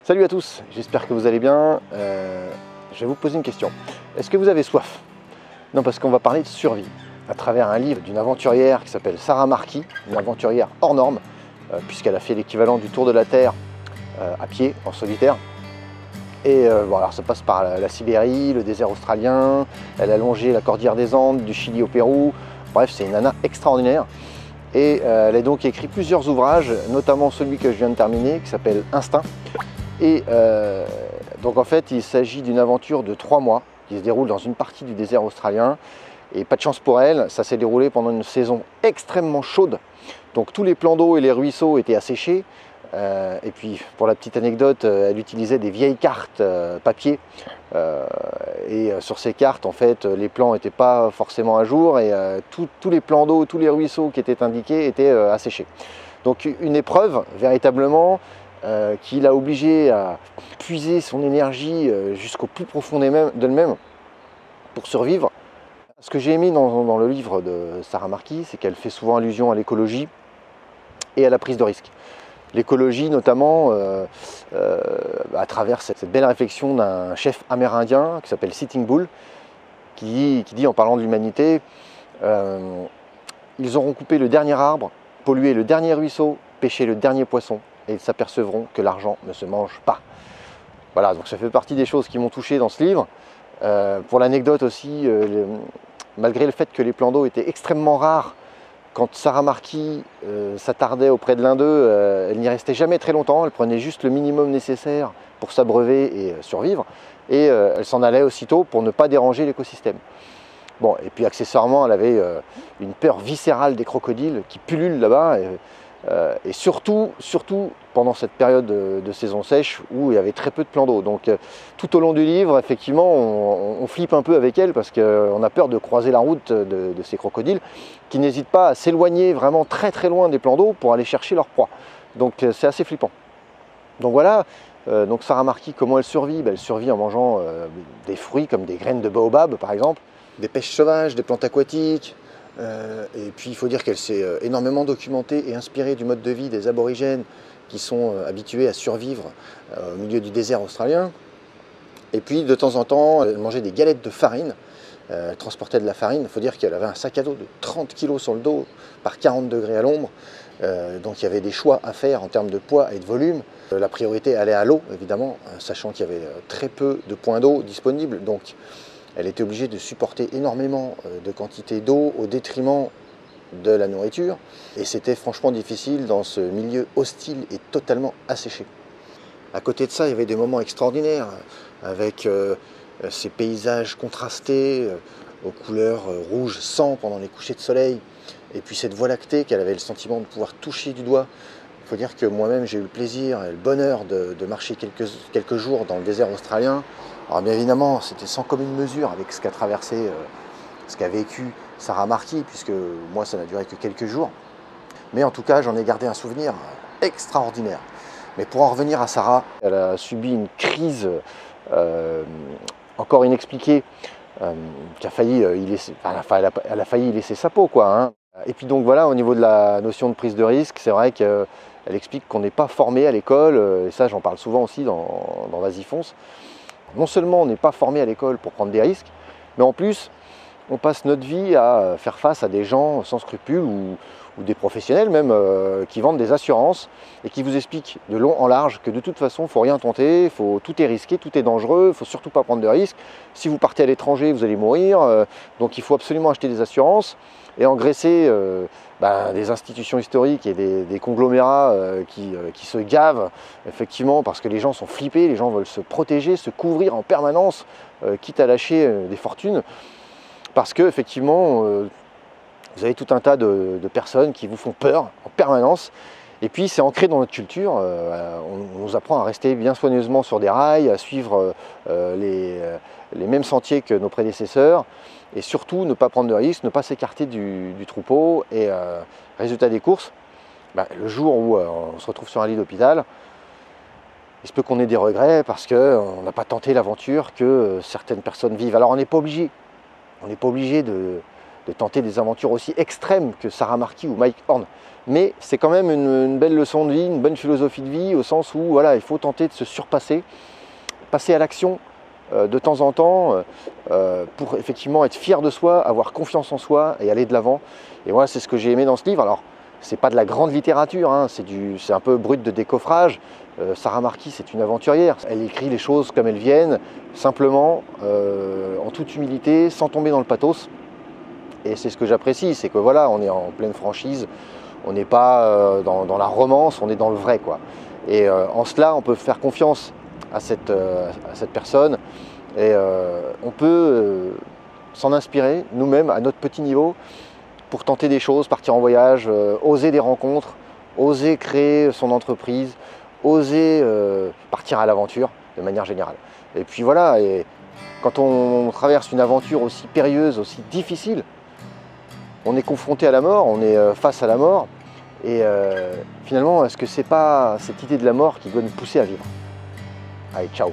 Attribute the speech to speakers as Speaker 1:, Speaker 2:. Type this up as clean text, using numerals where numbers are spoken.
Speaker 1: Salut à tous, j'espère que vous allez bien. Je vais vous poser une question. Est-ce que vous avez soif? Non, parce qu'on va parler de survie à travers un livre d'une aventurière qui s'appelle Sarah Marquis, une aventurière hors norme, puisqu'elle a fait l'équivalent du tour de la Terre à pied, en solitaire. Et voilà, ça passe par la Sibérie, le désert australien, elle a longé la cordillère des Andes, du Chili au Pérou. Bref, c'est une nana extraordinaire. Et elle a donc écrit plusieurs ouvrages, notamment celui que je viens de terminer, qui s'appelle Instinct. Et donc en fait, il s'agit d'une aventure de 3 mois qui se déroule dans une partie du désert australien. Et pas de chance pour elle, ça s'est déroulé pendant une saison extrêmement chaude. Donc tous les plans d'eau et les ruisseaux étaient asséchés. Et puis pour la petite anecdote, elle utilisait des vieilles cartes papier. Et sur ces cartes, en fait, les plans n'étaient pas forcément à jour. Et tous les plans d'eau, tous les ruisseaux qui étaient indiqués étaient asséchés. Donc une épreuve véritablement qui l'a obligée à puiser son énergie jusqu'au plus profond d'elle-même pour survivre. Ce que j'ai aimé dans le livre de Sarah Marquis, c'est qu'elle fait souvent allusion à l'écologie et à la prise de risque. L'écologie notamment à travers cette belle réflexion d'un chef amérindien qui s'appelle Sitting Bull, qui dit en parlant de l'humanité, ils auront coupé le dernier arbre, pollué le dernier ruisseau, pêché le dernier poisson, et ils s'apercevront que l'argent ne se mange pas. Voilà, donc ça fait partie des choses qui m'ont touché dans ce livre. Pour l'anecdote aussi, malgré le fait que les plans d'eau étaient extrêmement rares, quand Sarah Marquis s'attardait auprès de l'un d'eux, elle n'y restait jamais très longtemps, elle prenait juste le minimum nécessaire pour s'abreuver et survivre, et elle s'en allait aussitôt pour ne pas déranger l'écosystème. Bon, et puis accessoirement, elle avait une peur viscérale des crocodiles qui pullulent là-bas, et surtout pendant cette période de saison sèche où il y avait très peu de plans d'eau. Donc tout au long du livre, effectivement, on flippe un peu avec elle parce qu'on a peur de croiser la route de ces crocodiles qui n'hésitent pas à s'éloigner vraiment très loin des plans d'eau pour aller chercher leur proie. Donc c'est assez flippant. Donc voilà, donc Sarah Marquis, comment elle survit? Elle survit en mangeant des fruits comme des graines de baobab par exemple, des pêches sauvages, des plantes aquatiques. Et puis il faut dire qu'elle s'est énormément documentée et inspirée du mode de vie des aborigènes qui sont habitués à survivre au milieu du désert australien. Et puis de temps en temps, elle mangeait des galettes de farine, elle transportait de la farine. Il faut dire qu'elle avait un sac à dos de 30 kg sur le dos par 40 degrés à l'ombre. Donc il y avait des choix à faire en termes de poids et de volume. La priorité allait à l'eau, évidemment, sachant qu'il y avait très peu de points d'eau disponibles. Donc elle était obligée de supporter énormément de quantité d'eau au détriment de la nourriture. Et c'était franchement difficile dans ce milieu hostile et totalement asséché. À côté de ça, il y avait des moments extraordinaires avec ces paysages contrastés aux couleurs rouge sang pendant les couchers de soleil. Et puis cette voie lactée qu'elle avait le sentiment de pouvoir toucher du doigt. Il faut dire que moi-même j'ai eu le plaisir et le bonheur de marcher quelques jours dans le désert australien. Alors bien évidemment, c'était sans commune mesure avec ce qu'a traversé, ce qu'a vécu Sarah Marquis, puisque moi ça n'a duré que quelques jours. Mais en tout cas, j'en ai gardé un souvenir extraordinaire. Mais pour en revenir à Sarah, elle a subi une crise encore inexpliquée, qui a failli elle a failli y laisser sa peau, quoi, hein. Et puis donc voilà, au niveau de la notion de prise de risque, c'est vrai qu'elle explique qu'on n'est pas formé à l'école, et ça j'en parle souvent aussi dans Vas-y fonce. Non seulement on n'est pas formé à l'école pour prendre des risques, mais en plus on passe notre vie à faire face à des gens sans scrupules ou des professionnels même qui vendent des assurances et qui vous expliquent de long en large que de toute façon il ne faut rien tenter, tout est risqué, tout est dangereux, il ne faut surtout pas prendre de risques. Si vous partez à l'étranger, vous allez mourir, donc il faut absolument acheter des assurances et engraisser des institutions historiques et des conglomérats qui se gavent effectivement parce que les gens sont flippés, les gens veulent se protéger, se couvrir en permanence, quitte à lâcher des fortunes, parce que effectivement vous avez tout un tas de personnes qui vous font peur en permanence. Et puis c'est ancré dans notre culture, on nous apprend à rester bien soigneusement sur des rails, à suivre les mêmes sentiers que nos prédécesseurs, et surtout ne pas prendre de risques, ne pas s'écarter du troupeau. Et résultat des courses, le jour où on se retrouve sur un lit d'hôpital, il se peut qu'on ait des regrets parce qu'on n'a pas tenté l'aventure que certaines personnes vivent. Alors on n'est pas obligé, de tenter des aventures aussi extrêmes que Sarah Marquis ou Mike Horn. Mais c'est quand même une belle leçon de vie, une bonne philosophie de vie, au sens où voilà, il faut tenter de se surpasser, passer à l'action de temps en temps pour effectivement être fier de soi, avoir confiance en soi et aller de l'avant. Et voilà, c'est ce que j'ai aimé dans ce livre. Alors, c'est pas de la grande littérature, hein, c'est un peu brut de décoffrage. Sarah Marquis, c'est une aventurière. Elle écrit les choses comme elles viennent, simplement, en toute humilité, sans tomber dans le pathos. Et c'est ce que j'apprécie, c'est que voilà, on est en pleine franchise, on n'est pas dans la romance, on est dans le vrai, quoi. Et en cela, on peut faire confiance à cette personne et on peut s'en inspirer nous-mêmes à notre petit niveau pour tenter des choses, partir en voyage, oser des rencontres, oser créer son entreprise, oser partir à l'aventure de manière générale. Et puis voilà, et quand on traverse une aventure aussi périlleuse, aussi difficile, on est confronté à la mort, on est face à la mort, et finalement, est-ce que c'est pas cette idée de la mort qui doit nous pousser à vivre? Allez, ciao!